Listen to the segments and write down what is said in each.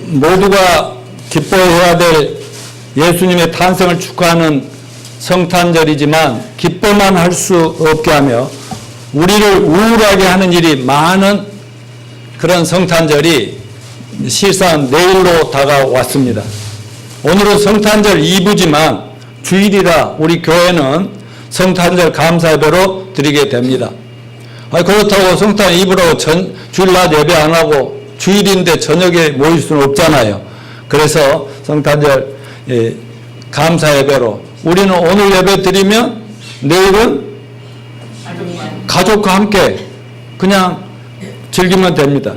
모두가 기뻐해야 될 예수님의 탄생을 축하하는 성탄절이지만 기뻐만 할 수 없게 하며 우리를 우울하게 하는 일이 많은 그런 성탄절이 실상 내일로 다가왔습니다. 오늘은 성탄절 2부지만 주일이라 우리 교회는 성탄절 감사 예배로 드리게 됩니다. 그렇다고 성탄 2부라고 주일날 예배 안 하고 주일인데 저녁에 모일 수는 없잖아요. 그래서 성탄절 감사 예배로 우리는 오늘 예배 드리면 내일은 가족과 함께 그냥 즐기면 됩니다.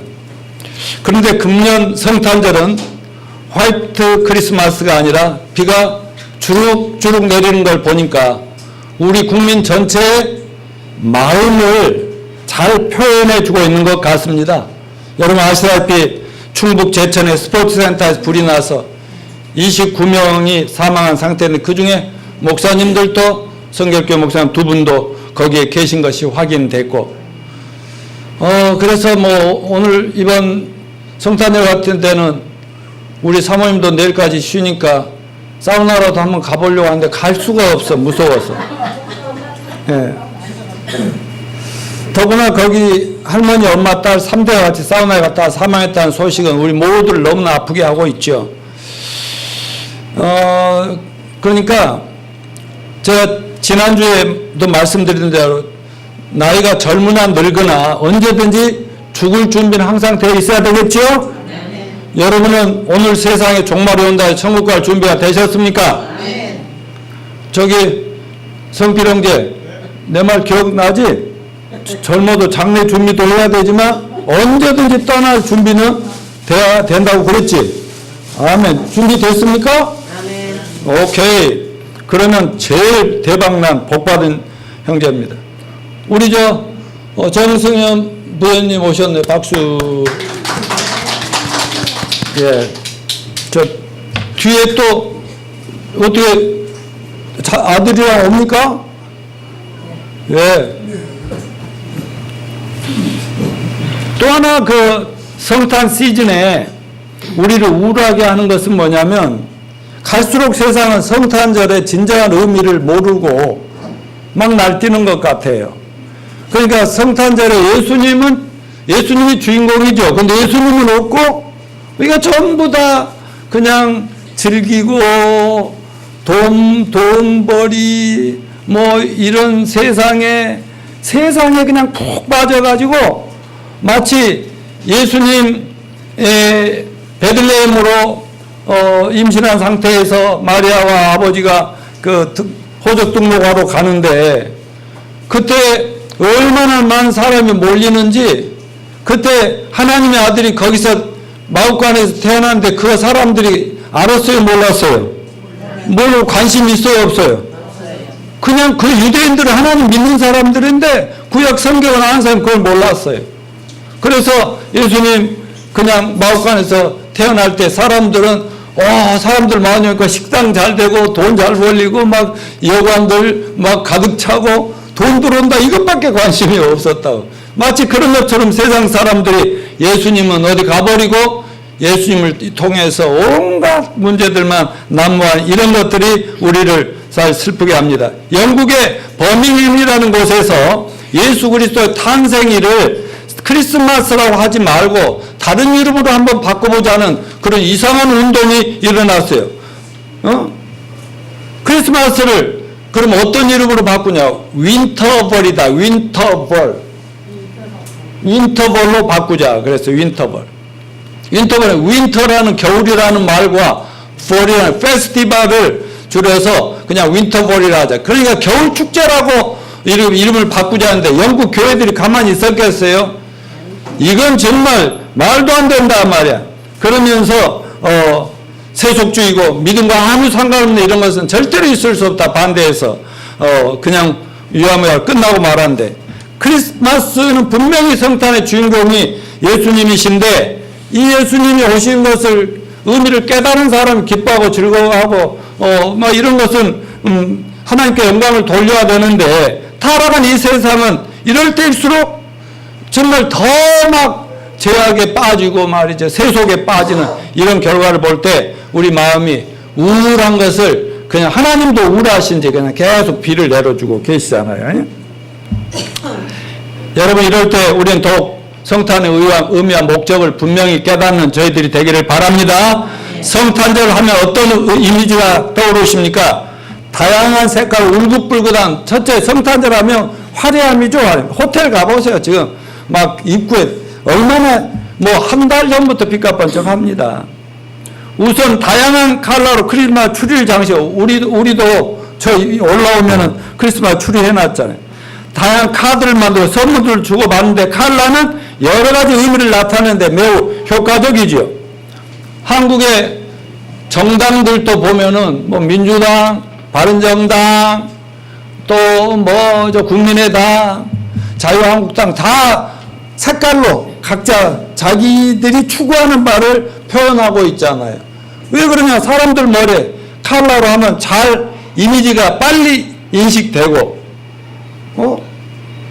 그런데 금년 성탄절은 화이트 크리스마스가 아니라 비가 주룩주룩 내리는 걸 보니까 우리 국민 전체의 마음을 잘 표현해 주고 있는 것 같습니다. 여러분 아시다시피 충북 제천의 스포츠센터에서 불이 나서 29명이 사망한 상태인데 그중에 목사님들도 성결교회 목사님 2분도 거기에 계신 것이 확인됐고 그래서 오늘 이번 성탄절 같은 때는 우리 사모님도 내일까지 쉬니까 사우나라도 한번 가보려고 하는데 갈 수가 없어. 무서워서. 예. 더구나 거기 할머니, 엄마, 딸 3대가 같이 사우나에 갔다가 사망했다는 소식은 우리 모두를 너무나 아프게 하고 있죠. 그러니까 제가 지난주에도 말씀드린 대로 나이가 젊으나 늙으나 언제든지 죽을 준비는 항상 되어 있어야 되겠죠? 네. 여러분은 오늘 세상에 종말이 온다 천국 갈 준비가 되셨습니까? 네. 저기 성필 형제 내 말 기억나지? 젊어도 장래 준비도 해야 되지만 언제든지 떠날 준비는 돼야 된다고 그랬지? 아멘. 준비됐습니까? 아멘. 오케이. 그러면 제일 대박난 복받은 형제입니다. 우리 정승현 부회장님 오셨네. 박수. 예. 뒤에 또 어떻게 아들이랑 옵니까? 예. 또 하나 성탄 시즌에 우리를 우울하게 하는 것은 뭐냐면 갈수록 세상은 성탄절의 진정한 의미를 모르고 막 날뛰는 것 같아요. 그러니까 성탄절에 예수님이 주인공이죠. 근데 예수님은 없고 우리가 전부 다 그냥 즐기고 돈벌이 이런 세상에 그냥 푹 빠져가지고 마치 예수님 베들레헴으로 임신한 상태에서 마리아와 아버지가 호적 등록하러 가는데 그때 얼마나 많은 사람이 몰리는지 그때 하나님의 아들이 거기서 마구간에서 태어났는데 그 사람들이 알았어요? 몰랐어요? 뭘 관심 있어요? 없어요? 그냥 그 유대인들은 하나님 믿는 사람들인데 구약 성경을 아는 사람 그걸 몰랐어요. 그래서 예수님 그냥 마구간에서 태어날 때 사람들은 사람들 많으니까 식당 잘 되고 돈 잘 벌리고 막 여관들 막 가득 차고 돈 들어온다 이것밖에 관심이 없었다고. 마치 그런 것처럼 세상 사람들이 예수님은 어디 가버리고 예수님을 통해서 온갖 문제들만 난무한 이런 것들이 우리를 잘 슬프게 합니다. 영국의 버밍햄이라는 곳에서 예수 그리스도의 탄생일을 크리스마스라고 하지 말고 다른 이름으로 한번 바꿔보자는 그런 이상한 운동이 일어났어요. 크리스마스를 그럼 어떤 이름으로 바꾸냐? 윈터벌이다. 윈터벌로 바꾸자. 그래서 윈터벌. 윈터라는 겨울이라는 말과 벌이라는 페스티벌을 줄여서 그냥 윈터벌이라 하자. 그러니까 겨울 축제라고 이름을 바꾸자는데 영국 교회들이 가만히 있었겠어요? 이건 정말 말도 안 된다 말이야. 그러면서 세속주의고 믿음과 아무 상관없는 이런 것은 절대로 있을 수 없다 반대해서 그냥 유야무야 끝나고 말았는데 크리스마스는 분명히 성탄의 주인공이 예수님이신데 이 예수님이 오신 것을 의미를 깨달은 사람이 기뻐하고 즐거워하고 막 이런 것은 하나님께 영광을 돌려야 되는데 타락한 이 세상은 이럴 때일수록 정말 더 막 죄악에 빠지고 말이죠. 세속에 빠지는 이런 결과를 볼 때 우리 마음이 우울한 것을 그냥 하나님도 우울하신지 그냥 계속 비를 내려주고 계시잖아요. 여러분 이럴 때 우리는 더욱 성탄의 의미와 목적을 분명히 깨닫는 저희들이 되기를 바랍니다. 성탄절 하면 어떤 이미지가 떠오르십니까? 다양한 색깔 울긋불긋한 첫째 성탄절 하면 화려함이죠. 호텔 가보세요. 지금 막 입구에 얼마나 뭐 한 달 전부터 빛깔 번쩍합니다. 우선 다양한 컬러로 크리스마스 추리를 장식. 우리도 저 올라오면은 크리스마스 추리 해놨잖아요. 다양한 카드를 만들어 선물을 주고 받는데 컬러는 여러 가지 의미를 나타내는데 매우 효과적이죠. 한국의 정당들도 보면은 뭐 민주당, 바른정당, 또 뭐 저 국민의당, 자유한국당 다 색깔로 각자 자기들이 추구하는 바를 표현하고 있잖아요. 왜 그러냐? 사람들 머리에 컬러로 하면 잘 이미지가 빨리 인식되고,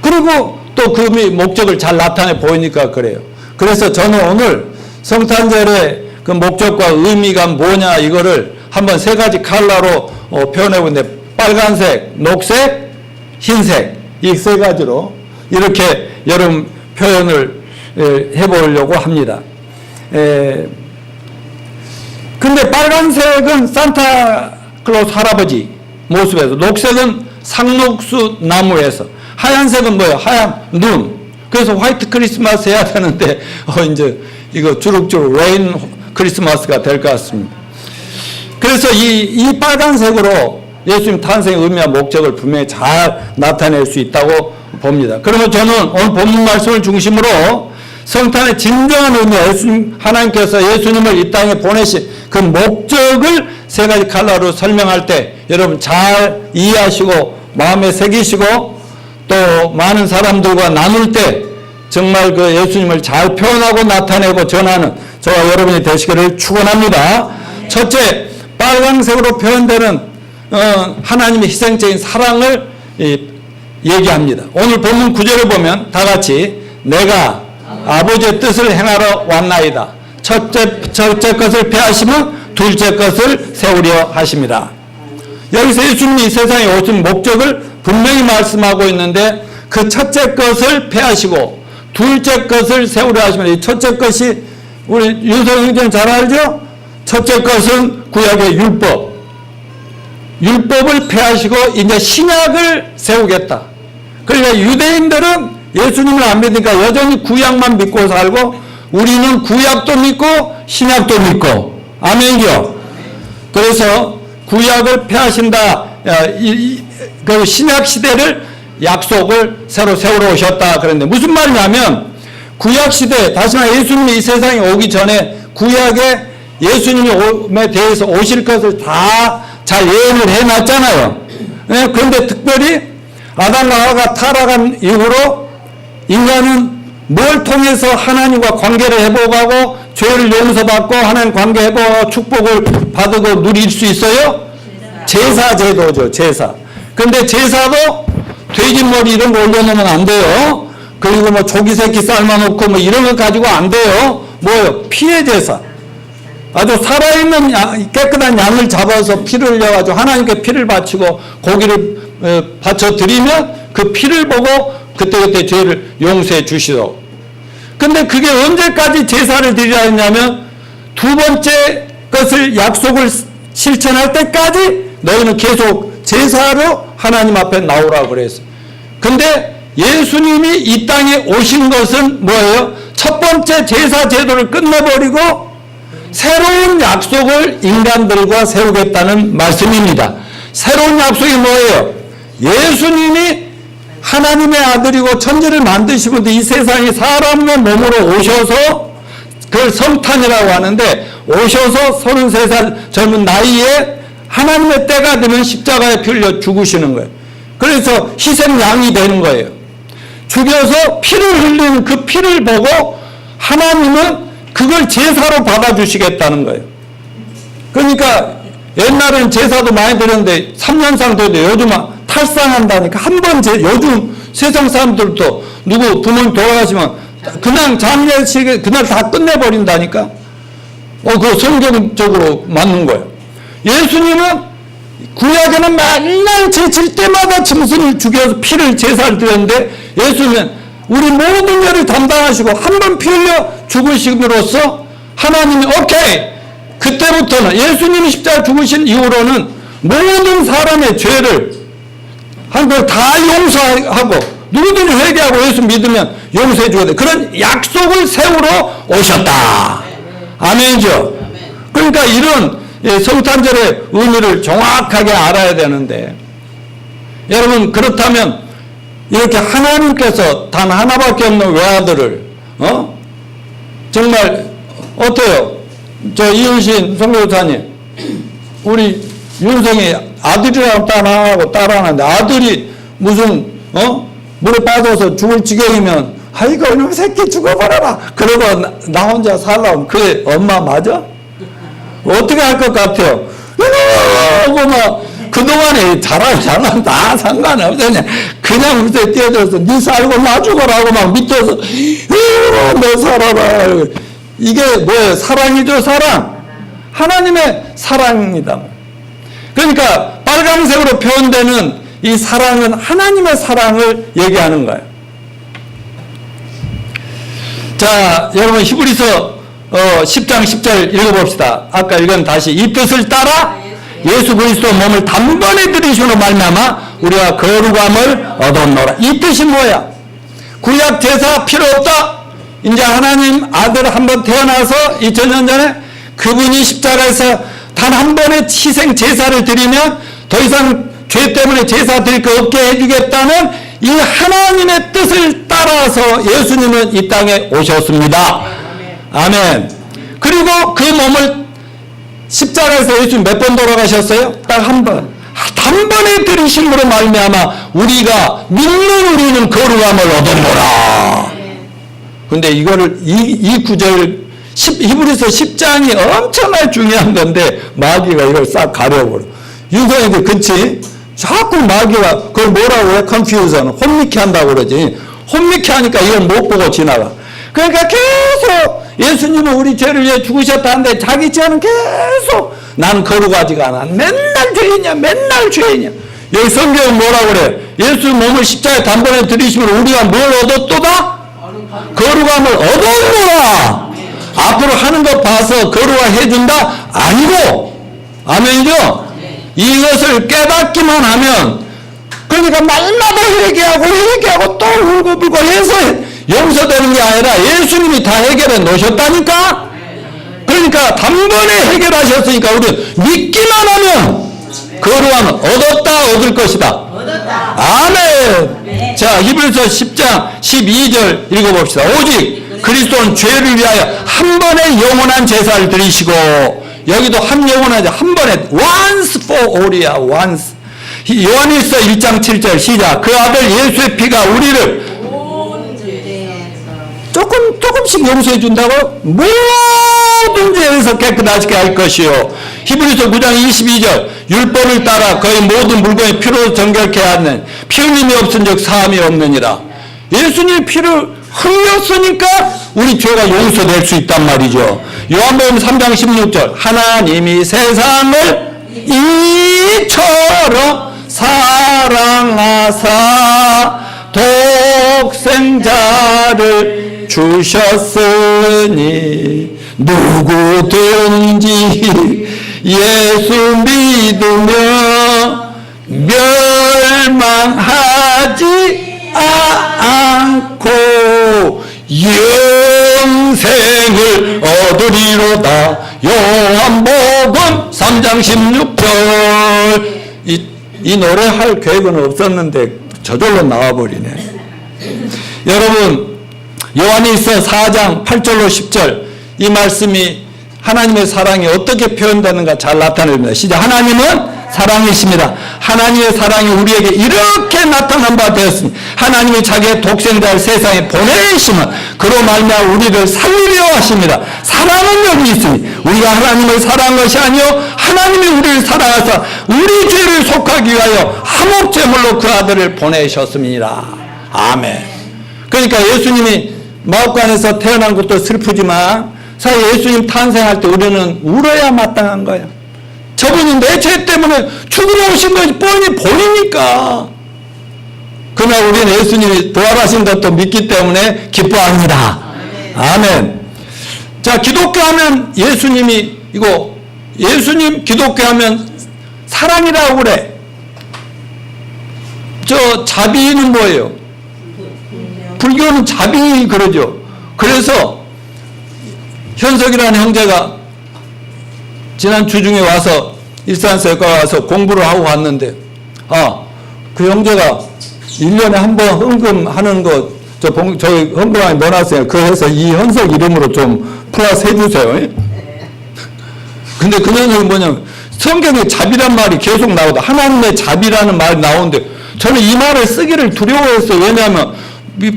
그리고 또 그 목적을 잘 나타내 보이니까 그래요. 그래서 저는 오늘 성탄절의 그 목적과 의미가 뭐냐 이거를 한번 세 가지 컬러로 표현해 보는데 빨간색, 녹색, 흰색 이 세 가지로 이렇게 여름 표현을 해보려고 합니다. 근데 빨간색은 산타클로스 할아버지 모습에서, 녹색은 상록수 나무에서, 하얀색은 뭐예요? 하얀 눈. 그래서 화이트 크리스마스 해야 되는데 이제 이거 주룩주룩 레인 크리스마스가 될 것 같습니다. 그래서 이 빨간색으로 예수님 탄생의 의미와 목적을 분명히 잘 나타낼 수 있다고 봅니다. 그러면 저는 오늘 본문 말씀을 중심으로 성탄의 진정한 의미, 하나님께서 예수님을 이 땅에 보내신 그 목적을 세 가지 컬러로 설명할 때 여러분 잘 이해하시고 마음에 새기시고 또 많은 사람들과 나눌 때 정말 그 예수님을 잘 표현하고 나타내고 전하는 저와 여러분이 되시기를 축원합니다. 첫째, 빨간색으로 표현되는 하나님의 희생적인 사랑을 얘기합니다. 오늘 본문 9절을 보면 다 같이 내가 아버지의 뜻을 행하러 왔나이다. 첫째 것을 폐하시면 둘째 것을 세우려 하십니다. 여기서 예수님이 이 세상에 오신 목적을 분명히 말씀하고 있는데 그 첫째 것을 폐하시고 둘째 것을 세우려 하십니다. 이 첫째 것이 우리 윤석 형제는 잘 알죠? 첫째 것은 구약의 율법을 폐하시고 이제 신약을 세우겠다. 그러니까 유대인들은 예수님을 안 믿으니까 여전히 구약만 믿고 살고 우리는 구약도 믿고 신약도 믿고 아멘이요. 그래서 구약을 폐하신다. 그 신약 시대를 약속을 새로 세우러 오셨다. 그런데 무슨 말이냐면 구약 시대 다시 말해 예수님이 이 세상에 오기 전에 구약에 예수님에 대해서 오실 것을 다 잘 예언을 해놨잖아요. 그런데 특별히 아담과 하와가 타락한 이후로 인간은 뭘 통해서 하나님과 관계를 회복하고 죄를 용서받고 하나님 관계 회복하고 축복을 받고 누릴 수 있어요? 제사 제도죠. 제사. 근데 제사도 돼지머리 이런 거 올려놓으면 안 돼요. 그리고 뭐 조기 새끼 삶아놓고 뭐 이런 거 가지고 안 돼요. 뭐요? 피의 제사. 아주 살아있는 깨끗한 양을 잡아서 피를 흘려가지고 하나님께 피를 바치고 고기를 바쳐 드리면 그 피를 보고 그때그때 죄를 용서해 주시도록. 근데 그게 언제까지 제사를 드리라 했냐면 두 번째 것을 약속을 실천할 때까지 너희는 계속 제사로 하나님 앞에 나오라고 그랬어요. 근데 예수님이 이 땅에 오신 것은 뭐예요? 첫 번째 제사 제도를 끝내버리고 새로운 약속을 인간들과 세우겠다는 말씀입니다. 새로운 약속이 뭐예요? 예수님이 하나님의 아들이고 천지를 만드시고 이 세상에 사람의 몸으로 오셔서 그걸 성탄이라고 하는데 오셔서 33살 젊은 나이에 하나님의 때가 되면 십자가에 피 흘려 죽으시는 거예요. 그래서 희생양이 되는 거예요. 죽여서 피를 흘리는 그 피를 보고 하나님은 그걸 제사로 받아주시겠다는 거예요. 그러니까 옛날엔 제사도 많이 드렸는데 3년상 돼도 요즘은 탈상한다니까 한 번 요즘 세상 사람들도 누구 부모님 돌아가시면 그냥 장례식에 그날 다 끝내버린다니까. 그 성경적으로 맞는 거예요. 예수님은 구약에는 맨날 제칠 때마다 짐승을 죽여서 피를 제사를 드렸는데, 예수님은 우리 모든 죄를 담당하시고 한 번 피 흘려 죽으심으로써 하나님이 오케이, 그때부터는 예수님이 십자가 죽으신 이후로는 모든 사람의 죄를 한 걸 다 용서하고 누구든지 회개하고 예수 믿으면 용서해 주게 돼. 그런 약속을 세우러 오셨다. 아멘이죠. 그러니까 이런 성탄절의 의미를 정확하게 알아야 되는데, 여러분 그렇다면 이렇게 하나님께서 단 하나밖에 없는 외아들을 정말 어때요? 저 이은신 성교사님, 우리 윤성이 아들이라고 따라하는데 아들이 무슨 물에 빠져서 죽을 지경이면 아이고 이놈 새끼 죽어버려라 그러고 나 혼자 살라면 그게 엄마 맞아? 어떻게 할 것 같아요? 이거 막 그동안에 잘하면 다 상관없잖냐. 그냥 물에 뛰어들어서 네 살고 나 죽어라고 막 밑에서 너 살아라. 이게 뭐예요? 사랑이죠, 사랑. 하나님의 사랑입니다. 그러니까 빨간색으로 표현되는 이 사랑은 하나님의 사랑을 얘기하는 거예요. 자, 여러분 히브리서 10장 10절 읽어봅시다. 아까 읽은 다시 이 뜻을 따라 예수 그리스도 몸을 단번에 들이심으로 말미암아 우리가 거룩함을 얻었노라. 이 뜻이 뭐야? 구약 제사 필요 없다. 이제 하나님 아들 한 번 태어나서 2000년 전에 그분이 십자가에서 단 한 번의 희생 제사를 드리면 더 이상 죄 때문에 제사 드릴 거 없게 해주겠다는 이 하나님의 뜻을 따라서 예수님은 이 땅에 오셨습니다. 아멘. 그리고 그 몸을 십자가에서 예수님 몇 번 돌아가셨어요? 딱 한 번. 단번에 들이심으로 말미암아 우리가 믿는 우리는 거룩함을 얻었노라. 근데 이거를 이 구절 히브리서 10장이 엄청나게 중요한 건데 마귀가 이걸 싹 가려버려. 윤성이도 그치? 자꾸 마귀가 그걸 뭐라고 해? 컨퓨전, 혼미케 한다고 그러지. 혼미케 하니까 이걸 못 보고 지나가. 그러니까 계속 예수님은 우리 죄를 위해 죽으셨다는데 자기 죄는 계속 난 거룩하지가 않아. 맨날 죄인이야, 맨날 죄인이야. 여기 성경은 뭐라고 그래? 예수 몸을 십자가에 단번에 들이시면 우리가 뭘 얻었도다? 거룩함을 얻었노라. 앞으로 하는 것 봐서 거룩하게 해준다? 아니고. 아멘이죠? 이것을 깨닫기만 하면, 그러니까 날마다 회개하고 또 울고불고 해서 용서되는 게 아니라 예수님이 다 해결해 놓으셨다니까? 그러니까 단번에 해결하셨으니까 우리 믿기만 하면 거룩함을 얻었다, 얻을 것이다. 얻었다. 아멘. 자, 히브리서 10장 12절 읽어봅시다. 오직 그리스도는 죄를 위하여 한 번의 영원한 제사를 드리시고, 여기도 한 영원한 한 번에 once for all이야. once. 요한일서 1장 7절 시작. 그 아들 예수의 피가 우리를 조금씩 용서해 준다고 모든 죄에서 깨끗하게 할 것이요. 히브리서 9장 22절 율법을 따라 거의 모든 물건의 피로 정결케 하는 피 흘림이 없은즉 사함이 없느니라. 예수님이 피를 흘렸으니까 우리 죄가 용서될 수 있단 말이죠. 요한복음 3장 16절 하나님이 세상을 이처럼 사랑하사 독생자를 주셨으니 누구든지 예수 믿으며 멸망하지 않고 영생을 얻으리로다. 요한복음 3장 16절. 이 노래 할 계획은 없었는데 저절로 나와버리네. 여러분, 요한일서 4장 8절로 10절 이 말씀이 하나님의 사랑이 어떻게 표현되는가 잘 나타냅니다. 시작. 하나님은 사랑이십니다. 하나님의 사랑이 우리에게 이렇게 나타난 바 되었으니 하나님이 자기의 독생자를 세상에 보내시면 그로 말미암아 우리를 살리려 하십니다. 사랑은 여기 있으니 우리가 하나님을 사랑한 것이 아니요 하나님이 우리를 사랑하사 우리 죄를 속하기 위하여 화목제물로 그 아들을 보내셨습니다. 아멘. 그러니까 예수님이 마옥간에서 태어난 것도 슬프지만 사실 예수님 탄생할 때 우리는 울어야 마땅한 거야. 저분이 내 죄 때문에 죽으러 오신 것이 뻔히 보이니까. 그러나 우리는 예수님이 부활하신 것도 믿기 때문에 기뻐합니다. 아멘. 자, 기독교 하면 예수님이 이거 예수님 기독교 하면 사랑이라고 그래. 저 자비는 뭐예요? 불교는 자비 그러죠. 그래서 현석이라는 형제가 지난 주중에 와서 일산서에 와서 공부를 하고 갔는데, 그 형제가 1년에 한 번 헌금하는 거, 저희 헌금함에 넣어놨어요. 그래서 이 현석 이름으로 좀 플러스 해주세요. 근데 그 녀석이 뭐냐면, 성경에 자비란 말이 계속 나오다. 하나님의 자비라는 말이 나오는데, 저는 이 말을 쓰기를 두려워했어요. 왜냐하면,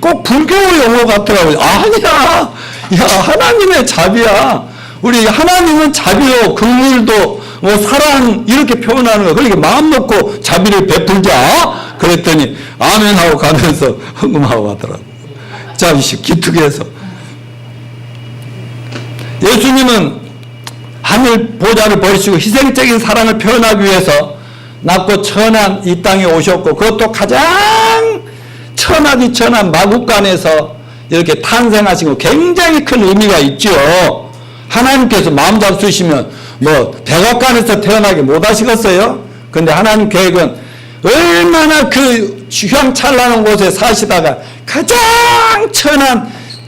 꼭 불교 용어 같더라고요. 아니야. 야, 하나님의 자비야. 우리 하나님은 자비요, 긍휼도, 사랑, 이렇게 표현하는 거야. 그러니까 마음 놓고 자비를 베풀자. 그랬더니, 아멘 하고 가면서 헌금하고 가더라고. 자, 기특해서. 예수님은 하늘 보좌를 버리시고 희생적인 사랑을 표현하기 위해서 낮고 천한 이 땅에 오셨고, 그것도 가장 천하디 천한 마국간에서 이렇게 탄생하신 거 굉장히 큰 의미가 있죠. 하나님께서 마음 잡수시면 백악관에서 태어나게 못 하시겠어요? 근데 하나님 계획은 얼마나 그 휘황찬란한 곳에 사시다가 가장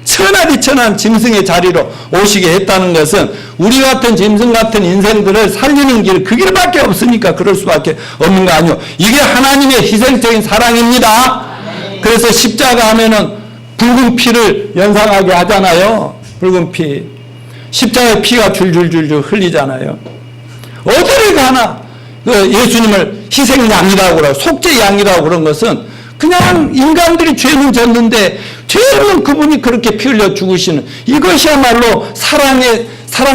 천하디 천한 짐승의 자리로 오시게 했다는 것은 우리 같은 짐승 같은 인생들을 살리는 길, 그 길밖에 없으니까 그럴 수밖에 없는 거 아니요. 이게 하나님의 희생적인 사랑입니다. 그래서 십자가 하면은 붉은 피를 연상하게 하잖아요. 붉은 피. 십자가의 피가 줄줄줄줄 흘리잖아요. 어디를 가나 예수님을 희생양이라고 그러고 속죄양이라고 그런 것은 그냥 인간들이 죄는 졌는데 죄는 그분이 그렇게 피 흘려 죽으시는 이것이야말로 사랑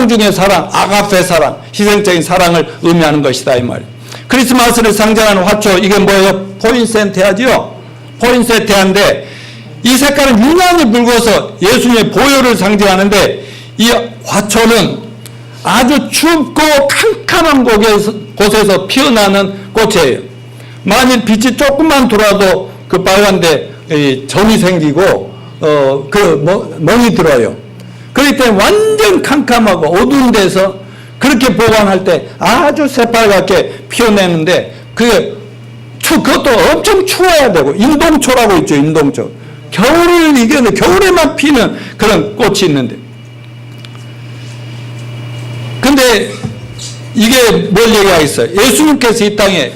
중에 사랑, 아가페 사랑, 희생적인 사랑을 의미하는 것이다 이 말이에요. 크리스마스를 상징하는 화초, 이게 뭐예요? 포인세티아지요? 포인세티아인데 이 색깔은 유난히 붉어서 예수님의 보혈을 상징하는데 이 화초는 아주 춥고 캄캄한 곳에서 피어나는 꽃이에요. 만일 빛이 조금만 돌아도 그 빨간데 점이 생기고 멍이 들어요. 그렇기 때문에 완전 캄캄하고 어두운 데서 그렇게 보관할 때 아주 새빨갛게 피어내는데 그것도 엄청 추워야 되고 인동초라고 있죠. 인동초. 겨울을 이겨내 겨울에만 피는 그런 꽃이 있는데 근데 이게 뭘 얘기하겠어요? 예수님께서 이 땅에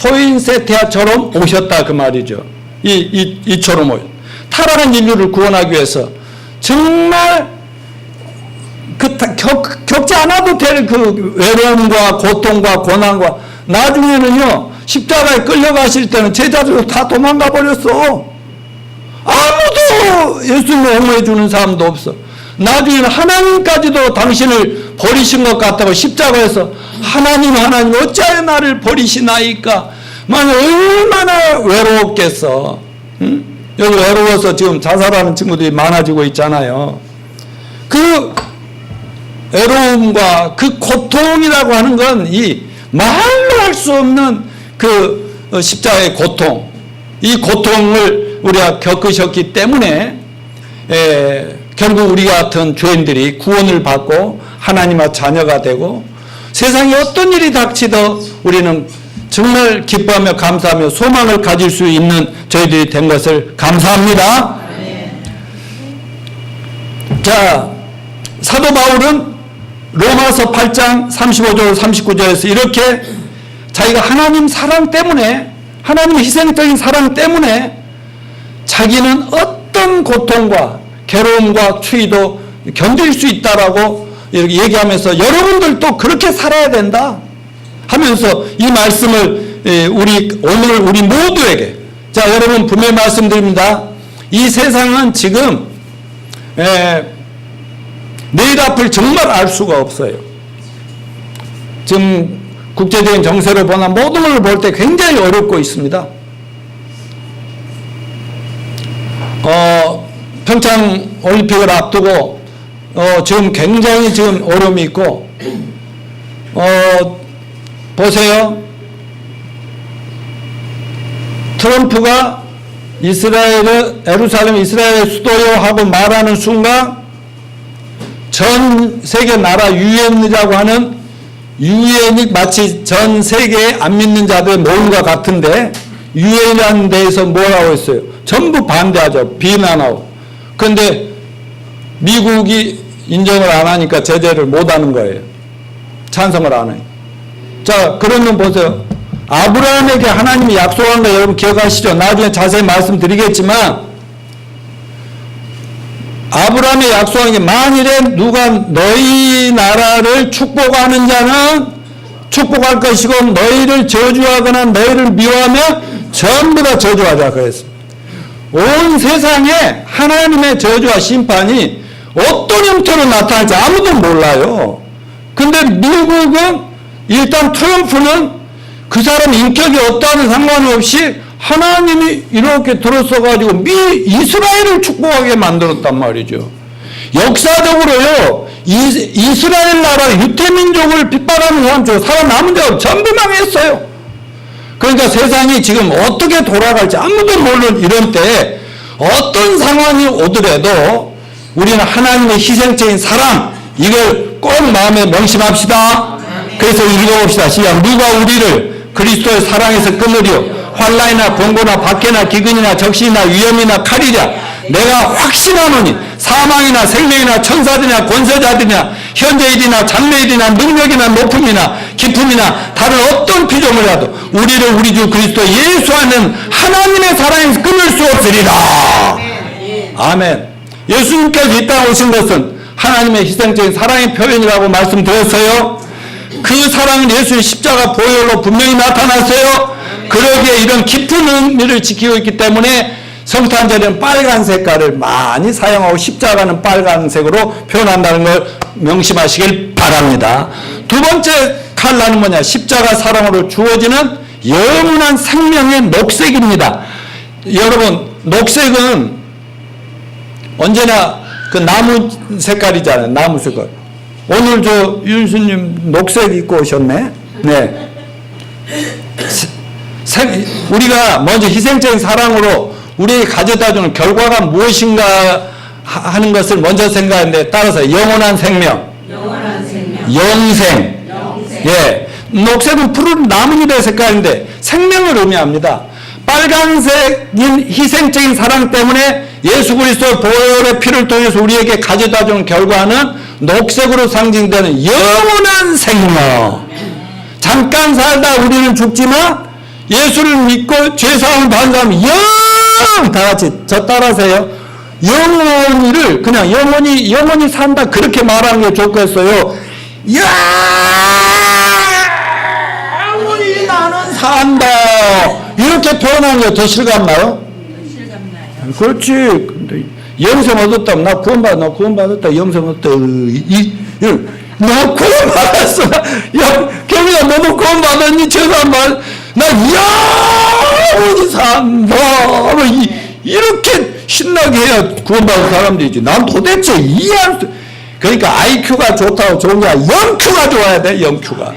포인세티아처럼 오셨다 그 말이죠. 이처럼 오셨다. 타락한 인류를 구원하기 위해서 정말 겪지 않아도 될 그 외로움과 고통과 고난과 나중에는요 십자가에 끌려가실 때는 제자들도 다 도망가 버렸어. 아무도 예수님을 옹호해 주는 사람도 없어. 나중에는 하나님까지도 당신을 버리신 것 같다고 십자가에서 하나님 어찌하여 나를 버리시나이까. 얼마나 외로웠겠어. 응? 여기 외로워서 지금 자살하는 친구들이 많아지고 있잖아요. 그 외로움과 그 고통이라고 하는 건 이 말로 할 수 없는 그 십자가의 고통, 이 고통을 우리가 겪으셨기 때문에 결국 우리 같은 죄인들이 구원을 받고 하나님의 자녀가 되고 세상에 어떤 일이 닥치도 우리는 정말 기뻐하며 감사하며 소망을 가질 수 있는 저희들이 된 것을 감사합니다. 자, 사도 바울은 로마서 8장 35절 39절에서 이렇게 자기가 하나님 사랑 때문에 하나님의 희생적인 사랑 때문에 자기는 어떤 고통과 괴로움과 추위도 견딜 수 있다라고 이렇게 얘기하면서 여러분들도 그렇게 살아야 된다 하면서 이 말씀을 오늘 우리 모두에게 자 여러분 분명히 말씀드립니다. 이 세상은 지금 내일 앞을 정말 알 수가 없어요. 지금 국제적인 정세를 보나 모든 걸 볼 때 굉장히 어렵고 있습니다. 평창 올림픽을 앞두고 지금 굉장히 지금 어려움이 있고 보세요. 트럼프가 예루살렘 이스라엘의 수도요 하고 말하는 순간 전 세계 나라 유엔이라고 하는 유엔이 마치 전 세계에 안 믿는 자들의 모임과 같은데 유엔이라는 데에서 뭐라고 했어요? 전부 반대하죠. 비난하고. 그런데 미국이 인정을 안 하니까 제재를 못 하는 거예요. 찬성을 안 해요. 자, 그러면 보세요. 아브라함에게 하나님이 약속한 거 여러분 기억하시죠? 나중에 자세히 말씀드리겠지만 아브라함의 약속한 게 만일에 누가 너희 나라를 축복하는 자는 축복할 것이고 너희를 저주하거나 너희를 미워하면 전부 다 저주하자 그랬습니다. 온 세상에 하나님의 저주와 심판이 어떤 형태로 나타날지 아무도 몰라요. 근데 미국은 일단 트럼프는 그 사람 인격이 어떠하는 상관없이 하나님이 이렇게 들어서가지고 이스라엘을 축복하게 만들었단 말이죠. 역사적으로요, 이스라엘 나라 유태민족을 핍박하는 사람 중 살아남은 자가 전부 망했어요. 그러니까 세상이 지금 어떻게 돌아갈지 아무도 모르는 이런 때에 어떤 상황이 오더라도 우리는 하나님의 희생적인 사랑, 이걸 꼭 마음에 명심합시다. 그래서 읽어봅시다. 시작. 누가 우리를 그리스도의 사랑에서 끊으리요? 환난이나 공고나 박해나 기근이나 적신이나 위험이나 칼이랴. 내가 확신하노니 사망이나 생명이나 천사들이나 권세자들이나 현재일이나 장래일이나 능력이나 높음이나 기품이나 다른 어떤 피조물이라도 우리를 우리 주 그리스도 예수 안에는 하나님의 사랑에서 끊을 수 없으리라. 아멘. 예수님께서 이 땅에 오신 것은 하나님의 희생적인 사랑의 표현이라고 말씀드렸어요. 그 사랑은 예수의 십자가 보혈로 분명히 나타났어요. 그러기에 이런 깊은 의미를 지키고 있기 때문에 성탄절에는 빨간 색깔을 많이 사용하고 십자가는 빨간색으로 표현한다는 걸 명심하시길 바랍니다. 두 번째 칼라는 뭐냐? 십자가 사랑으로 주어지는 영원한 생명의 녹색입니다. 여러분, 녹색은 언제나 그 나무 색깔이잖아요. 나무 색깔. 오늘 윤수님 녹색 입고 오셨네. 네. 우리가 먼저 희생적인 사랑으로 우리에게 가져다주는 결과가 무엇인가 하는 것을 먼저 생각하는데, 따라서 영원한 생명, 영생. 예. 녹색은 푸른 나뭇잎의 색깔인데 생명을 의미합니다. 빨간색인 희생적인 사랑 때문에 예수 그리스도의 보혈의 피를 통해서 우리에게 가져다주는 결과는 녹색으로 상징되는 영원한 생명. 잠깐 살다 우리는 죽지만 예수를 믿고 죄사함을 받은 사람은 다 같이 저 따라하세요. 영원히를 그냥 영원히 산다 그렇게 말하는 게 좋겠어요. 영원히 나는 산다 이렇게 표현하는 게 더 실감나요? 실감나요. 그렇지. 근데 영생 얻었다. 나 구원받았다. 영생 얻었다. 나 구원받았어. 야, 경이야, 너도 구원받았니? 죄송한 나 영원히 산다. 이렇게 신나게 해야 구원받은 사람들이지. 난 도대체 이해할 수. 그러니까 IQ가 좋다고 좋은 게 아니라 영Q가 좋아야 돼. 영Q가.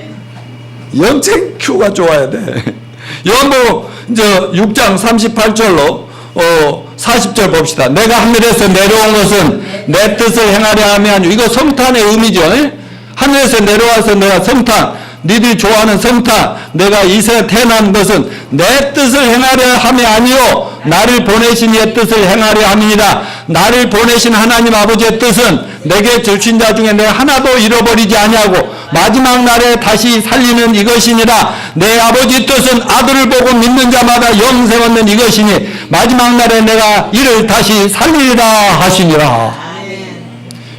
영생 Q가 좋아야 돼. 요한복음 6장 38절로 40절 봅시다. 내가 하늘에서 내려온 것은 내 뜻을 행하려 함이 아니오. 이거 성탄의 의미죠. 하늘에서 내려와서 내가 성탄, 니들이 좋아하는 성탄, 내가 이 세상에 태어난 것은 내 뜻을 행하려 함이 아니오. 나를 보내신 이의 뜻을 행하려 함이니라. 나를 보내신 하나님 아버지의 뜻은 내게 주신 자 중에 내가 하나도 잃어버리지 아니하고 마지막 날에 다시 살리는 이것이니라. 내 아버지 뜻은 아들을 보고 믿는 자마다 영생 얻는 이것이니 마지막 날에 내가 이를 다시 살리리라 하시니라.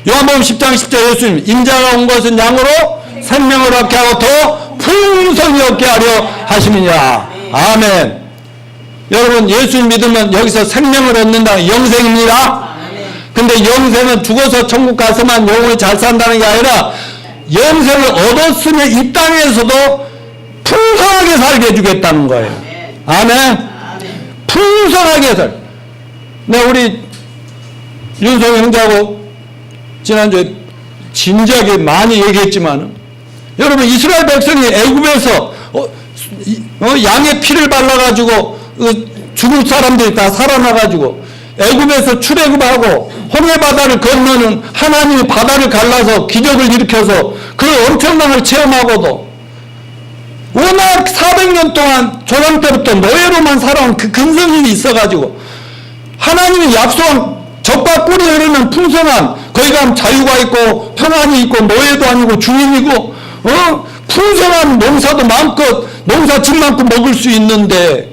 요한복음 10장 10절 예수님, 인자가 온 것은 양으로 생명을 얻게 하고 더 풍성히 얻게 하려 하심이니라. 아멘. 여러분, 예수님 믿으면 여기서 생명을 얻는다. 영생입니다. 근데 영생은 죽어서 천국 가서만 영원히 잘 산다는 게 아니라 영생을 얻었으면 이 땅에서도 풍성하게 살게 해주겠다는 거예요. 아멘. 풍성하게 살. 네, 우리 윤석 형제하고 지난주에 진지하게 많이 얘기했지만 여러분 이스라엘 백성이 애굽에서 양의 피를 발라가지고 죽을 사람들이 다 살아나가지고 애굽에서 출애굽하고 홍해바다를 건너는 하나님이 바다를 갈라서 기적을 일으켜서 그 엄청난 걸 체험하고도 워낙 400년 동안 조상 때부터 노예로만 살아온 그 근성이 있어가지고 하나님이 약속한 적과 꿀이 흐르는 풍성한 거기 가면 자유가 있고 평안이 있고 노예도 아니고 주인이고 풍성한 농사도 마음껏 농사짓 만큼 먹을 수 있는데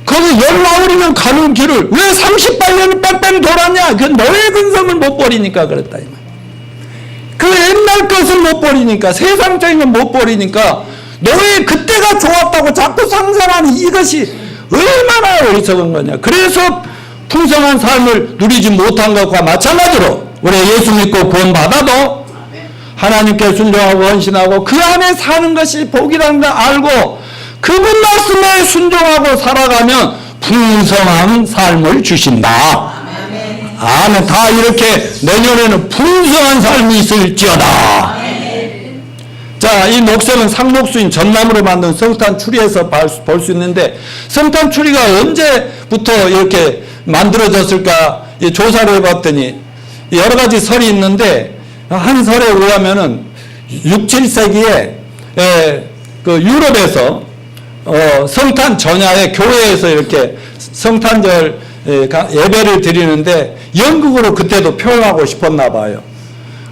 거기 열 나흘이면 가는 길을 왜 38년을 뺑뺑 돌았냐? 그 노예 근성을 못 버리니까 그랬다. 그 옛날 것을 못 버리니까 세상적인 걸 못 버리니까 노예 그때가 좋았다고 자꾸 상상하는 이것이 얼마나 어리석은 거냐. 그래서 풍성한 삶을 누리지 못한 것과 마찬가지로 우리 예수 믿고 구원받아도 하나님께 순종하고 헌신하고 그 안에 사는 것이 복이라는 걸 알고 그분 말씀에 순종하고 살아가면 풍성한 삶을 주신다. 아멘. 다 이렇게 내년에는 풍성한 삶이 있을지어다. 자, 이 녹색은 상록수인 전나무로 만든 성탄 추리에서 볼 수 있는데 성탄 추리가 언제부터 이렇게 만들어졌을까 조사를 해봤더니 여러 가지 설이 있는데 한 설에 의하면은 6, 7세기에 그 유럽에서 성탄 전야에 교회에서 이렇게 성탄절 예배를 드리는데 연극으로 그때도 표현하고 싶었나 봐요.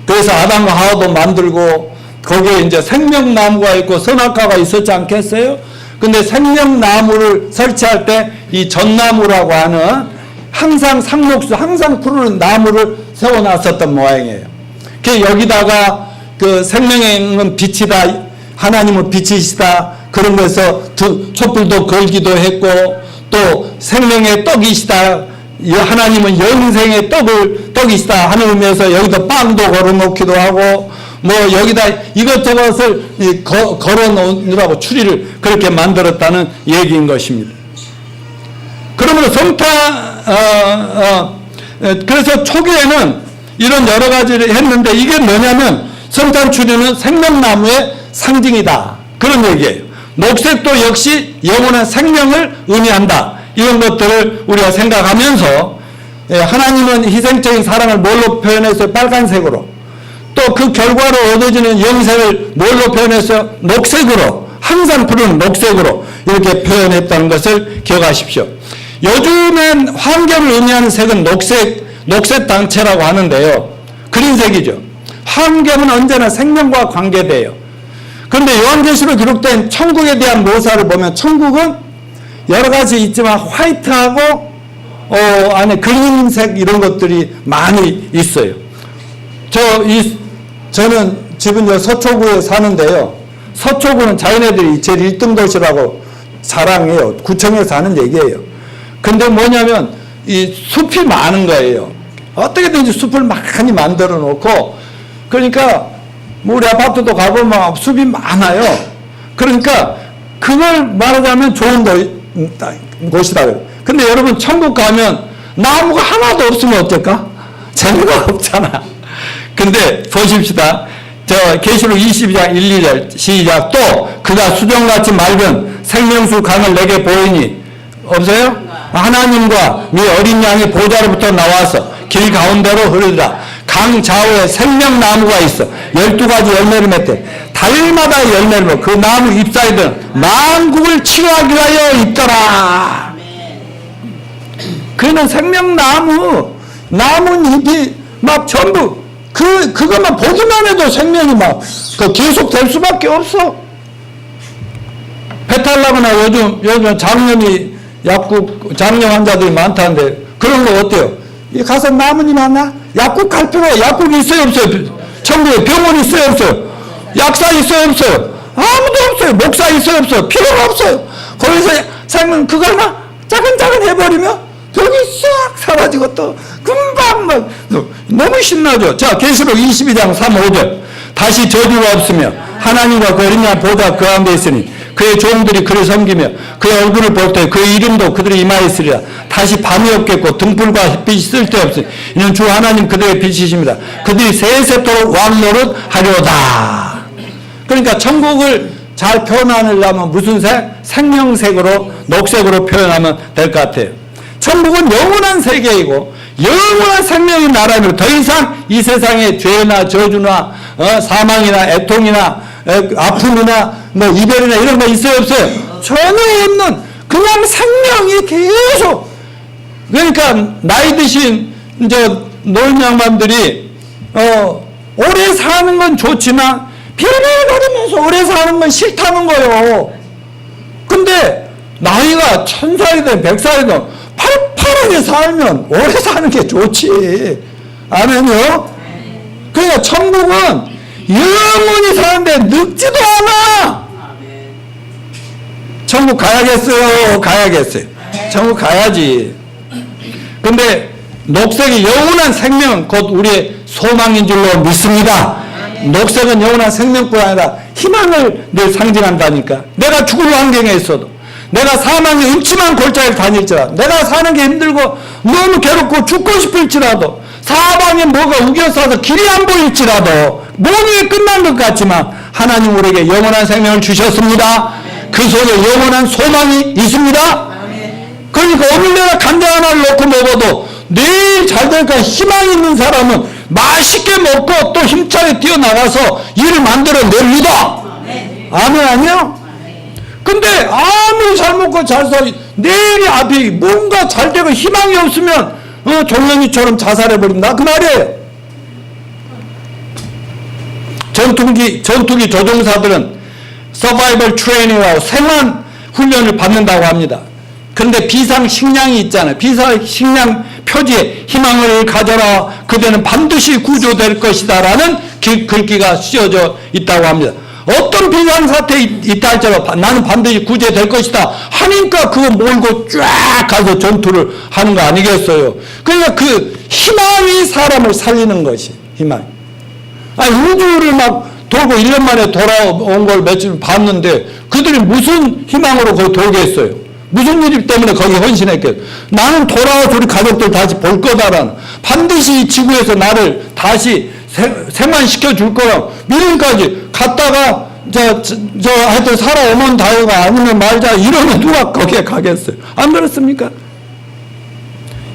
그래서 아담과 하와도 만들고 거기에 이제 생명나무가 있고 선악과가 있었지 않겠어요? 근데 생명나무를 설치할 때 이 전나무라고 하는 항상 상록수, 항상 푸르는 나무를 세워놨었던 모양이에요. 여기다가 그 생명은 빛이다, 하나님은 빛이시다, 그런 거에서 촛불도 걸기도 했고, 또 생명의 떡이시다, 하나님은 영생의 떡이시다 하는 의미에서 여기다 빵도 걸어놓기도 하고, 뭐 여기다 이것저것을 걸어놓으라고 추리를 그렇게 만들었다는 얘기인 것입니다. 그러므로 그래서 초기에는 이런 여러 가지를 했는데 이게 뭐냐면 성탄 추리는 생명나무의 상징이다. 그런 얘기예요. 녹색도 역시 영원한 생명을 의미한다. 이런 것들을 우리가 생각하면서 하나님은 희생적인 사랑을 뭘로 표현했어요? 빨간색으로. 또 그 결과로 얻어지는 영생을 뭘로 표현했어요? 녹색으로. 항상 푸른 녹색으로 이렇게 표현했다는 것을 기억하십시오. 요즘엔 환경을 의미하는 색은 녹색 단체라고 하는데요. 그린색이죠. 환경은 언제나 생명과 관계돼요. 그런데 요한계시로 기록된 천국에 대한 묘사를 보면 천국은 여러 가지 있지만 화이트하고 안에 그린색 이런 것들이 많이 있어요. 저는 지금 서초구에 사는데요. 서초구는 자기네들이 제일 1등 도시라고 자랑해요. 구청에서 하는 얘기예요. 근데 뭐냐면 이 숲이 많은 거예요. 어떻게든지 숲을 많이 만들어 놓고 그러니까 뭐 우리 아파트도 가보면 숲이 많아요. 그러니까 그걸 말하자면 좋은 곳이다. 근데 여러분 천국 가면 나무가 하나도 없으면 어떨까? 재미가 없잖아. 근데 보십시다. 계시록 22장 1, 2절 시작. 또 그가 수정같이 맑은 생명수 강을 내게 보이니 없어요? 하나님과 네 어린 양의 보좌로부터 나와서 길 가운데로 흐르더라. 강 좌우에 생명나무가 있어 12가지 열매를 맺대. 달마다 열매를 맺고 그 나무 잎사이들은 만국을 치유하기 위하여 있더라. 그는 생명나무 나뭇잎이 막 전부 그것만 보기만 해도 생명이 막 계속 될 수밖에 없어. 배탈 나거나 요즘 장염 환자들이 많다는데 그런 거 어때요? 가서 나뭇잎 하나? 약국 갈 필요가 약국이 있어요 없어요? 천국에 병원이 있어요 없어요? 약사 있어요 없어요? 아무도 없어요. 목사 있어요 없어요? 필요가 없어요. 거기서 생명 그거 하나 짜근짜근 해버리면 병이 싹 사라지고 또 금방 막 너무 신나죠. 자, 계시록 22장 3, 5절 다시 저주가 없으며 하나님과 그 어린 양 보좌 그 가운데 있으니 그의 종들이 그를 섬기며 그의 얼굴을 볼 때 그의 이름도 그들의 이마에 있으리라. 다시 밤이 없겠고 등불과 햇빛이 쓸데없으니 이는 주 하나님 그들의 빛이십니다. 그들이 세세토록 왕노릇 하려다. 그러니까 천국을 잘 표현하려면 무슨 색? 생명색으로, 녹색으로 표현하면 될 것 같아요. 천국은 영원한 세계이고 영원한 생명의 나라이므로 더 이상 이 세상에 죄나 저주나 사망이나 애통이나 아픔이나 뭐 이별이나 이런 거 있어요, 없어요? 전혀 없는 그냥 생명이 계속. 그러니까 나이 드신 이제 노인 양반들이 오래 사는 건 좋지만 비례거리면서 오래 사는 건 싫다는 거예요. 근데 나이가 1000살이든 100살이든 팔팔하게 살면 오래 사는 게 좋지. 아멘요? 그러니까 천국은 영원히 사는데 늙지도 않아. 천국 가야겠어요? 가야겠어요? 천국 가야지. 근데 녹색이 영원한 생명, 곧 우리의 소망인 줄로 믿습니다. 녹색은 영원한 생명뿐 아니라 희망을 늘 상징한다니까. 내가 죽을 환경에 있어도, 내가 사망의 음침한 골짜기를 다닐지라도, 내가 사는 게 힘들고 너무 괴롭고 죽고 싶을지라도, 사방에 뭐가 우겨싸서 길이 안 보일지라도, 모든 게 끝난 것 같지만 하나님 우리에게 영원한 생명을 주셨습니다. 그 속에 영원한 소망이 있습니다. 그러니까 오늘 내가 간장 하나를 넣고 먹어도 내일 잘 될까 희망이 있는 사람은 맛있게 먹고 또 힘차게 뛰어나가서 일을 만들어냅니다. 아멘 아니요? 근데 아무리 잘 먹고 잘 살 내일이 앞에 뭔가 잘 되고 희망이 없으면 종영이처럼 자살해버린다 그 말이에요. 전투기 조종사들은 서바이벌 트레이닝이라고 생활 훈련을 받는다고 합니다. 그런데 비상식량이 있잖아요. 비상식량 표지에 희망을 가져라. 그대는 반드시 구조될 것이다. 라는 글귀가 씌워져 있다고 합니다. 어떤 비상사태에 있다 할지라도 나는 반드시 구제될 것이다. 하니까 그거 몰고 쫙 가서 전투를 하는 거 아니겠어요. 그러니까 그 희망이 사람을 살리는 것이 희망. 아니 우주를 막 돌고 1년 만에 돌아온 걸 며칠 봤는데 그들이 무슨 희망으로 거기 돌겠어요. 무슨 일 때문에 거기 헌신했겠어요. 나는 돌아와서 우리 가족들 다시 볼 거다라는, 반드시 이 지구에서 나를 다시 생활시켜 줄 거라고 미국까지 갔다가 하여튼 살아오면 다행이가 아니면 말자 이러면 누가 거기에 가겠어요. 안 그렇습니까?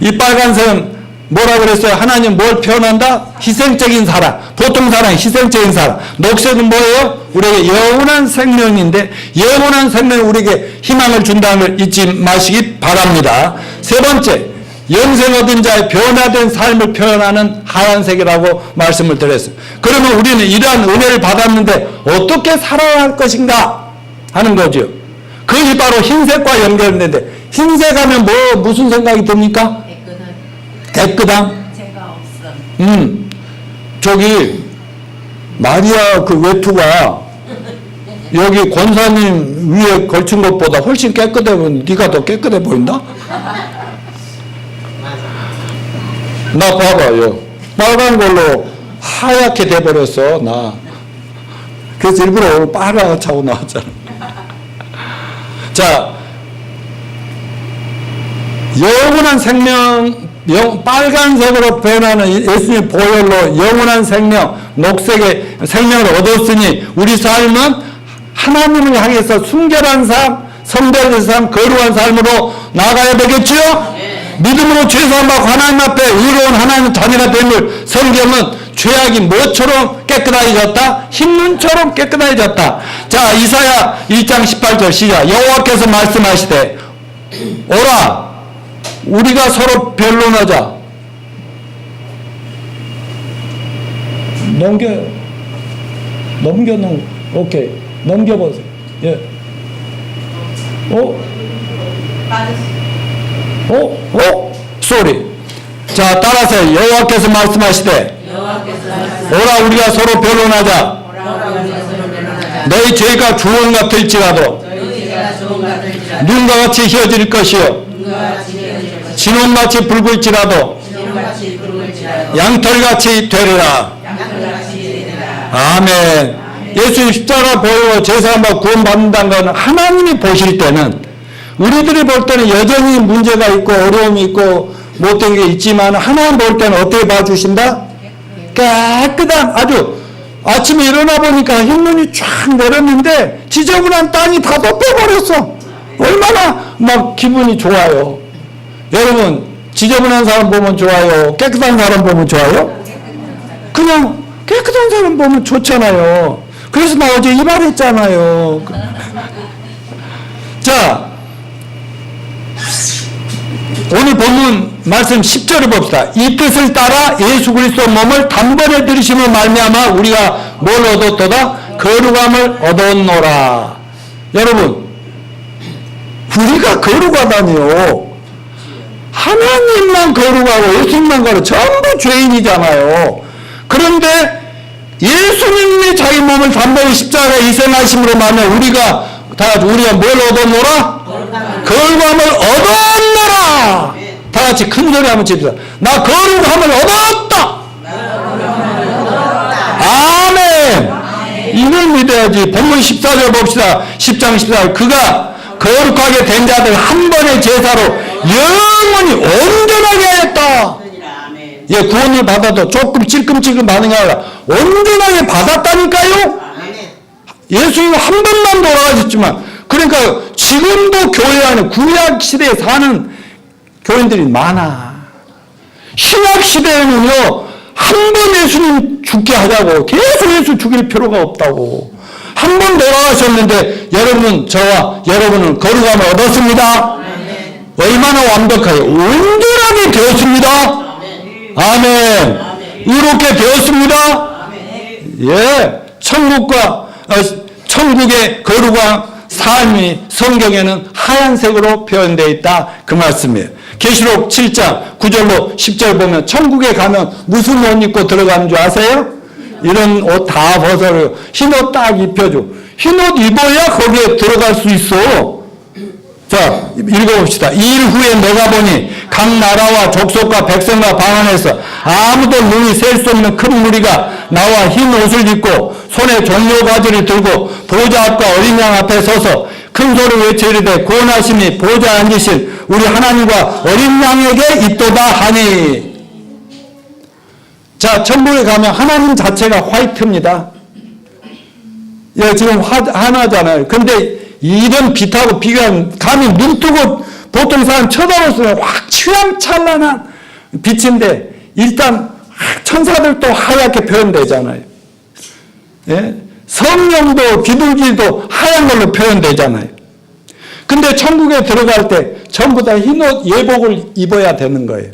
이 빨간색은 뭐라 그랬어요? 하나님 뭘 표현한다? 희생적인 사랑. 보통 사랑, 희생적인 사랑. 녹색은 뭐예요? 우리에게 영원한 생명인데 영원한 생명이 우리에게 희망을 준다는 걸 잊지 마시기 바랍니다. 세 번째, 영생 얻은 자의 변화된 삶을 표현하는 하얀색이라고 말씀을 드렸어요. 그러면 우리는 이러한 은혜를 받았는데 어떻게 살아야 할 것인가 하는 거죠. 그것이 바로 흰색과 연결되는데, 흰색 하면 무슨 생각이 듭니까? 깨끗함. 죄가 없음. 저기 마리아 그 외투가 여기 권사님 위에 걸친 것보다 훨씬 깨끗해 보이는데 네가 더 깨끗해 보인다? 나 봐봐요. 빨간 걸로 하얗게 돼버렸어 나. 그래서 일부러 오늘 빨간 거 차고 나왔잖아. 자, 영원한 생명, 빨간색으로 변하는 예수님 보혈로 영원한 생명, 녹색의 생명을 얻었으니 우리 삶은 하나님을 향해서 순결한 삶, 성별의 삶, 거룩한 삶으로 나가야 되겠지요? 믿음으로 죄사함받고 하나님 앞에 의로운 하나님 자녀가 됨을 성경은 죄악이 뭐처럼 깨끗해졌다? 흰눈처럼 깨끗해졌다. 자, 이사야 1장 18절 시작. 여호와께서 말씀하시되 오라 우리가 서로 변론하자. 오케이. 넘겨보세요. 예. 쏘리. 자, 따라서 여호와께서 말씀하시되 오라 우리가 서로 변론하자. 너희 죄가 주홍 같을지라도 눈과 같이 휘어질 것이요 진홍같이 붉을지라도 양털같이 되리라. 아멘. 예수님 십자가 보이고 제사함과 구원받는다는 건 하나님이 보실 때는 우리들이 볼 때는 여전히 문제가 있고 어려움이 있고 못된 게 있지만 하나님 볼 때는 어떻게 봐주신다? 깨끗한 아주 아침에 일어나 보니까 흰눈이 쫙 내렸는데 지저분한 땅이 다 덮여버렸어. 얼마나 막 기분이 좋아요. 여러분 지저분한 사람 보면 좋아요? 깨끗한 사람 보면 좋아요? 그냥 깨끗한 사람 보면 좋잖아요. 그래서 나 어제 이 말 했잖아요. 자, 오늘 본문 말씀 10절을 봅시다. 이 뜻을 따라 예수 그리스도 몸을 단번에 들이심을 말미암아 우리가 뭘 얻었도다? 거룩함을 얻었노라. 여러분, 우리가 거룩하다니요. 하나님만 거룩하고 예수님만 거룩, 전부 죄인이잖아요. 그런데 예수님이 자기 몸을 단번에 십자가에 희생하심으로 말하면 우리가 다 같이 우리가 뭘 얻었노라? 거룩함을 얻었노라. 다 같이 큰 소리 한번 칩시다. 나 거룩함을 얻었다. 아멘. 이걸 믿어야지. 본문 14절 봅시다. 10장 14절. 그가 거룩하게 된 자들 한 번의 제사로 영원히 온전하게 하였다. 예, 구원을 받아도 조금 찔끔찔끔 받는 게 아니라 온전하게 받았다니까요. 예수님 한 번만 돌아가셨지만, 그러니까 지금도 교회 안에 구약 시대에 사는 교인들이 많아. 신약 시대에는요, 한 번 예수님 죽게 하자고 계속 예수 죽일 필요가 없다고. 한 번 돌아가셨는데 여러분은 저와 여러분은 거룩함을 얻었습니다. 얼마나 완벽하게 온전하게 되었습니다. 아멘. 의롭게 되었습니다. 예, 천국의 거룩한 삶이 성경에는 하얀색으로 표현되어 있다. 그 말씀이에요. 계시록 7장 9절로 10절 보면 천국에 가면 무슨 옷 입고 들어가는 줄 아세요? 이런 옷 다 벗어요. 흰 옷 딱 입혀줘. 흰 옷 입어야 거기에 들어갈 수 있어. 자, 읽어봅시다. 2일 후에 내가 보니 각 나라와 족속과 백성과 방 안에서 아무도 눈이 셀 수 없는 큰 무리가 나와 흰 옷을 입고 손에 종려 가지를 들고 보좌 앞과 어린 양 앞에 서서 큰 소리로 외쳐 이르되 구원하심이 보좌에 앉으신 우리 하나님과 어린 양에게 있도다 하니. 자, 천국에 가면 하나님 자체가 화이트입니다. 예, 지금 하나잖아요. 근데 이런 빛하고 비교하면 감히 눈 뜨고 보통 사람 쳐다보면 확 취향찬란한 빛인데 일단 천사들도 하얗게 표현되잖아요. 예? 성령도 비둘기도 하얀 걸로 표현되잖아요. 근데 천국에 들어갈 때 전부 다 흰옷 예복을 입어야 되는 거예요.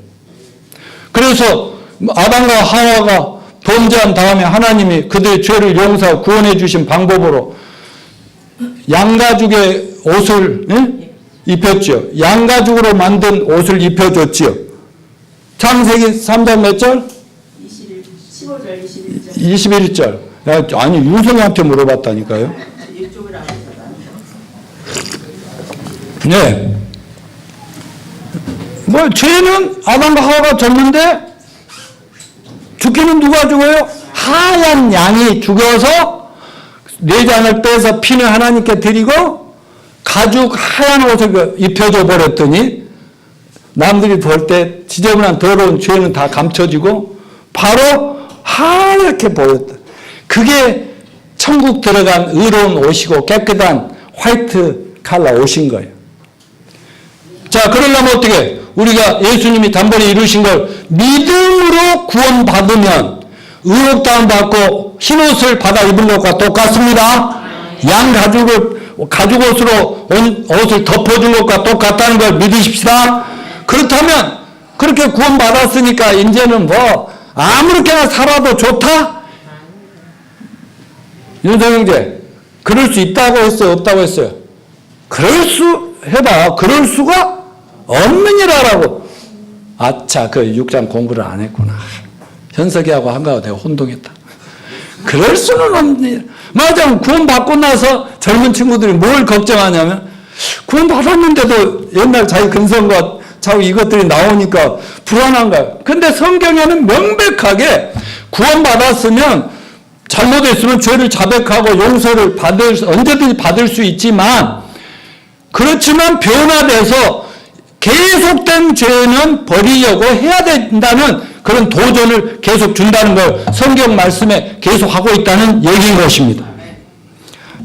그래서 아담과 하와가 범죄한 다음에 하나님이 그들의 죄를 용서하고 구원해 주신 방법으로 양가죽의 옷을 입혔죠. 양가죽으로 만든 옷을 입혀줬죠. 창세기 3장 몇 절? 15절, 21절. 21절. 아니 윤성이한테 물어봤다니까요. 네. 뭐 죄는 아담과 하와가 졌는데 죽기는 누가 죽어요? 하얀 양이 죽어서 내장을 빼서 피는 하나님께 드리고 가죽 하얀 옷을 입혀줘 버렸더니 남들이 볼 때 지저분한 더러운 죄는 다 감춰지고 바로 하얗게 보였다. 그게 천국 들어간 의로운 옷이고 깨끗한 화이트 칼라 옷인 거예요. 자, 그러려면 어떻게? 우리가 예수님이 단번에 이루신 걸 믿음으로 구원받으면 의롭다함 받고 흰옷을 받아 입은 것과 똑같습니다. 양 가죽옷으로 옷을 덮어준 것과 똑같다는 걸 믿으십시다. 그렇다면 그렇게 구원받았으니까 이제는 뭐 아무렇게나 살아도 좋다? 윤성 형제, 그럴 수 있다고 했어요? 없다고 했어요? 그럴 수 해봐. 그럴 수가 없느니라라고. 아차, 그 6장 공부를 안 했구나. 현석이하고 한가하고 내가 혼동했다. 그럴 수는 없느니라. 맞아. 구원 받고 나서 젊은 친구들이 뭘 걱정하냐면 구원 받았는데도 옛날 자기 근성과 자기 이것들이 나오니까 불안한 거야. 근데 성경에는 명백하게 구원 받았으면 잘못했으면 죄를 자백하고 용서를 언제든지 받을 수 있지만, 그렇지만 변화돼서 계속된 죄는 버리려고 해야 된다는 그런 도전을 계속 준다는 걸 성경 말씀에 계속 하고 있다는 얘기인 것입니다.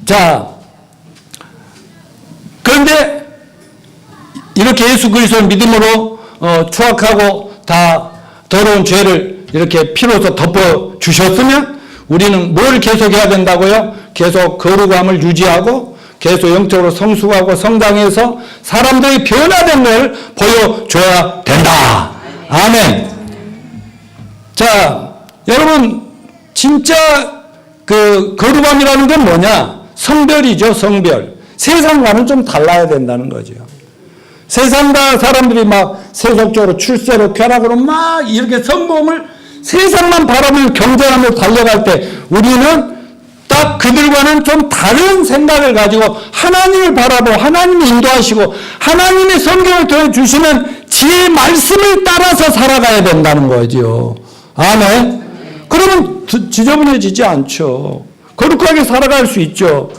자, 그런데 이렇게 예수 그리스도를 믿음으로 추악하고 다 더러운 죄를 이렇게 피로써 덮어 주셨으면 우리는 뭘 계속 해야 된다고요? 계속 거룩함을 유지하고 계속 영적으로 성숙하고 성장해서 사람들이 변화된 걸 보여줘야 된다. 아멘. 자, 여러분 진짜 그 거룩함이라는 건 뭐냐? 성별이죠, 성별. 세상과는 좀 달라야 된다는 거죠. 세상과 사람들이 막 세속적으로 출세로 쾌락으로 막 이렇게 성공을 세상만 바라보며 경쟁하며 달려갈 때 우리는 딱 그들과는 좀 다른 생각을 가지고 하나님을 바라보고 하나님이 인도하시고 하나님의 성경을 통해 주시는 지혜의 말씀을 따라서 살아가야 된다는 거죠. 아멘. 그러면 지저분해지지 않죠. 거룩하게 살아갈 수 있죠.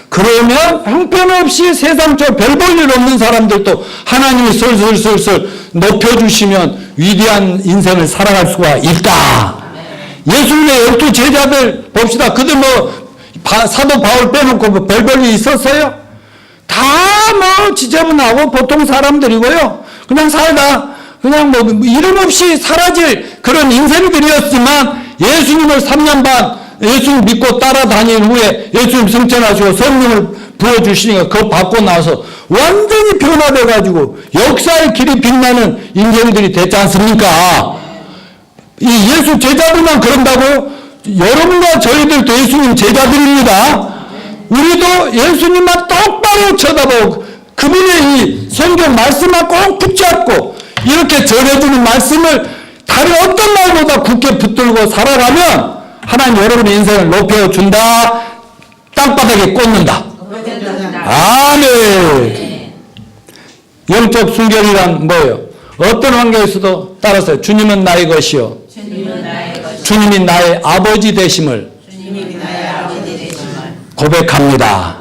그러면 형편없이 세상적 별 볼 일 없는 사람들도 하나님이 슬슬슬슬 높여주시면 위대한 인생을 살아갈 수가 있다. 예수님의 12 제자들 봅시다. 그들 뭐 사도 바울 빼놓고 뭐 별 볼 일 있었어요? 다 뭐 지저분하고 보통 사람들이고요. 그냥 살다 그냥 뭐 이름 없이 사라질 그런 인생들이었지만 예수님을 3년 반 예수님 믿고 따라다닌 후에 예수님 승천하시고 성령을 부어주시니까 그거 받고 나서 완전히 변화돼가지고 역사의 길이 빛나는 인생들이 됐지 않습니까? 이 예수 제자들만 그런다고요? 여러분과 저희들도 예수님 제자들입니다. 우리도 예수님만 똑바로 쳐다보고 그분의 이 성경 말씀만 꼭 붙잡고 이렇게 전해주는 말씀을 다른 어떤 말보다 굳게 붙들고 살아가면 하나님 여러분의 인생을 높여준다. 땅바닥에 꽂는다. 아멘. 영적 순결이란 뭐예요? 어떤 환경에서도 따라서 주님은 나의 것이요. 주님이 나의 아버지 되심을 고백합니다.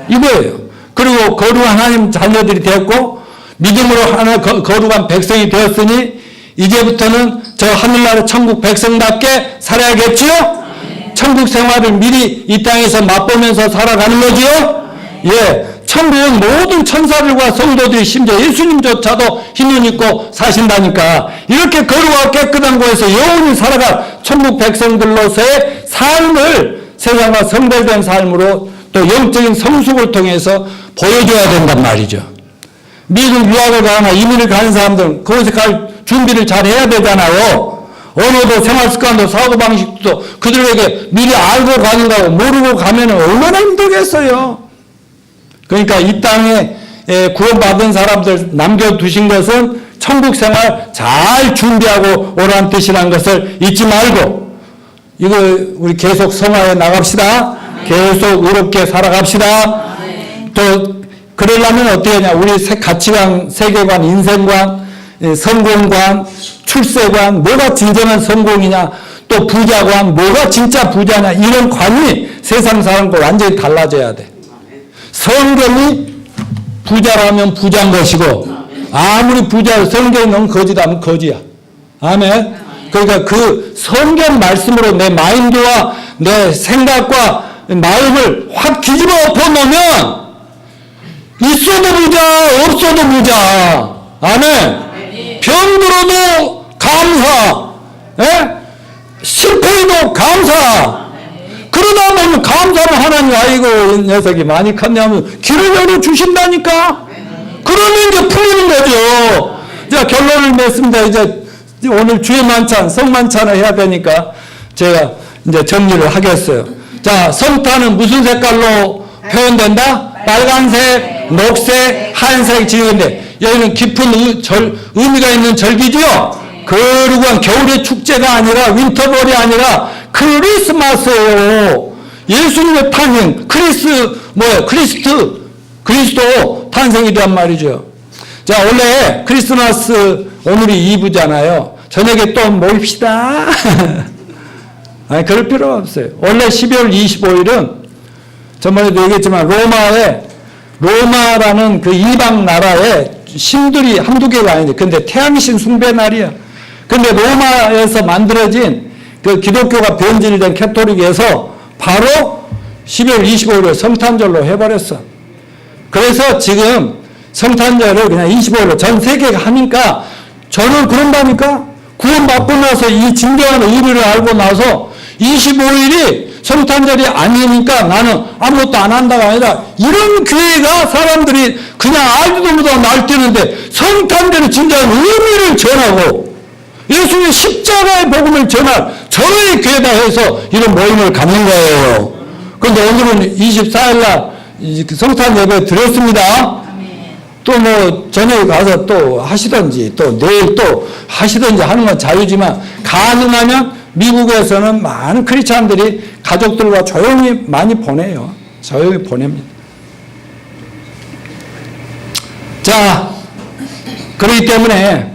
이거예요. 그리고 거룩한 하나님 자녀들이 되었고 믿음으로 하나 거룩한 백성이 되었으니 이제부터는 저 하늘나라 천국 백성답게 살아야겠지요? 천국 생활을 미리 이 땅에서 맛보면서 살아가는 거지요? 예. 천국은 모든 천사들과 성도들이 심지어 예수님조차도 흰옷 입고 사신다니까 이렇게 거룩하고 깨끗한 곳에서 영원히 살아갈 천국 백성들로서의 삶을 세상과 성별된 삶으로 또 영적인 성숙을 통해서 보여줘야 된단 말이죠. 미국 유학을 가거나 이민을 가는 사람들은 그곳에 갈 준비를 잘 해야 되잖아요. 언어도 생활습관도 사고방식도 그들에게 미리 알고 가는 거고 모르고 가면 얼마나 힘들겠어요. 그러니까 이 땅에 구원받은 사람들 남겨두신 것은 천국 생활 잘 준비하고 오라는 뜻이라는 것을 잊지 말고 이거 우리 계속 성화해 나갑시다. 계속 의롭게 살아갑시다. 또 그러려면 어떻게 하냐. 우리 가치관, 세계관, 인생관, 성공관, 출세관, 뭐가 진정한 성공이냐, 또 부자관, 뭐가 진짜 부자냐, 이런 관이 세상 사람과 완전히 달라져야 돼. 성경이 부자라면 부자인 것이고, 아무리 성경이 너무 거지다면 거지야. 아멘. 그러니까 그 성경 말씀으로 내 마인드와 내 생각과 마음을 확 뒤집어 엎어놓으면 있어도 부자, 없어도 부자. 아멘. 병들어도 감사, 실패해도 감사. 그러다 보면 감사를 하나님 아이고 이 녀석이 많이 컸냐면 길을 열어주신다니까. 그러면 이제 풀리는 거죠. 자, 결론을 맺습니다. 이제 오늘 주의 만찬, 성만찬을 해야 되니까 제가 이제 정리를 하겠어요. 자, 성탄은 무슨 색깔로 표현된다? 빨간색, 녹색, 하얀색 지역인데 여기는 깊은 의미가 있는 절기지요. 거룩한 겨울의 축제가 아니라 윈터볼이 아니라 크리스마스예요. 예수님의 탄생, 그리스도 탄생이란 말이죠. 자, 원래 크리스마스, 오늘이 2부잖아요. 저녁에 또 모입시다. 아니, 그럴 필요가 없어요. 원래 12월 25일은 전번에도 얘기했지만 로마라는 그 이방 나라에 신들이 한두 개가 아닌데, 근데 태양신 숭배 날이야. 근데 로마에서 만들어진 그 기독교가 변질된 캐토릭에서 바로 12월 25일을 성탄절로 해버렸어. 그래서 지금 성탄절을 그냥 25일로 전 세계가 하니까 저는 그런다니까? 구원받고 나서 이 진정한 의미를 알고 나서 25일이 성탄절이 아니니까 나는 아무것도 안 한다가 아니라 이런 교회가 사람들이 그냥 알지도 못하고 날뛰는데 성탄절의 진정한 의미를 전하고 예수님의 십자가의 복음을 전할 저의 교회다 해서 이런 모임을 갖는 거예요. 그런데 오늘은 24일날 성탄 예배 드렸습니다. 또 뭐 저녁에 가서 또 하시든지 또 내일 또 하시든지 하는 건 자유지만 가능하면 미국에서는 많은 크리스찬들이 가족들과 조용히 많이 보내요. 조용히 보냅니다. 자, 그렇기 때문에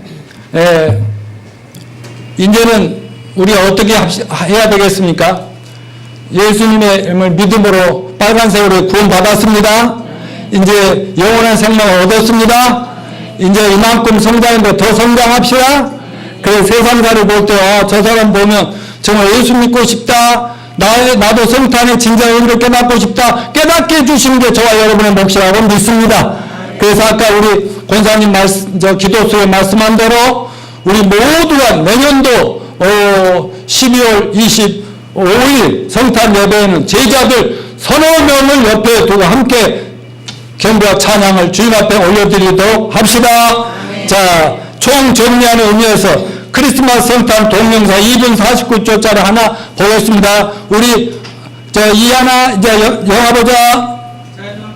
이제는 우리 어떻게 해야 되겠습니까? 예수님의 믿음으로 빨간색으로 구원받았습니다. 이제 영원한 생명을 얻었습니다. 이제 이만큼 성장인데 더 성장합시다. 그래서 세상사를 볼 때 저 사람 보면 정말 예수 믿고 싶다. 나도 성탄의 진정한 의미를 깨닫고 싶다. 깨닫게 해주시는 게 저와 여러분의 몫이라고 믿습니다. 그래서 아까 우리 권사님 기도수에 말씀한 대로 우리 모두가 내년도 12월 25일 성탄 예배에는 제자들 서너 명을 옆에 두고 함께 경배와 찬양을 주님 앞에 올려드리도록 합시다. 자, 총 정리하는 의미에서 크리스마스 성탄 동영상 2분 49초짜리 하나 보겠습니다. 우리 이하나 이제 영화 보자.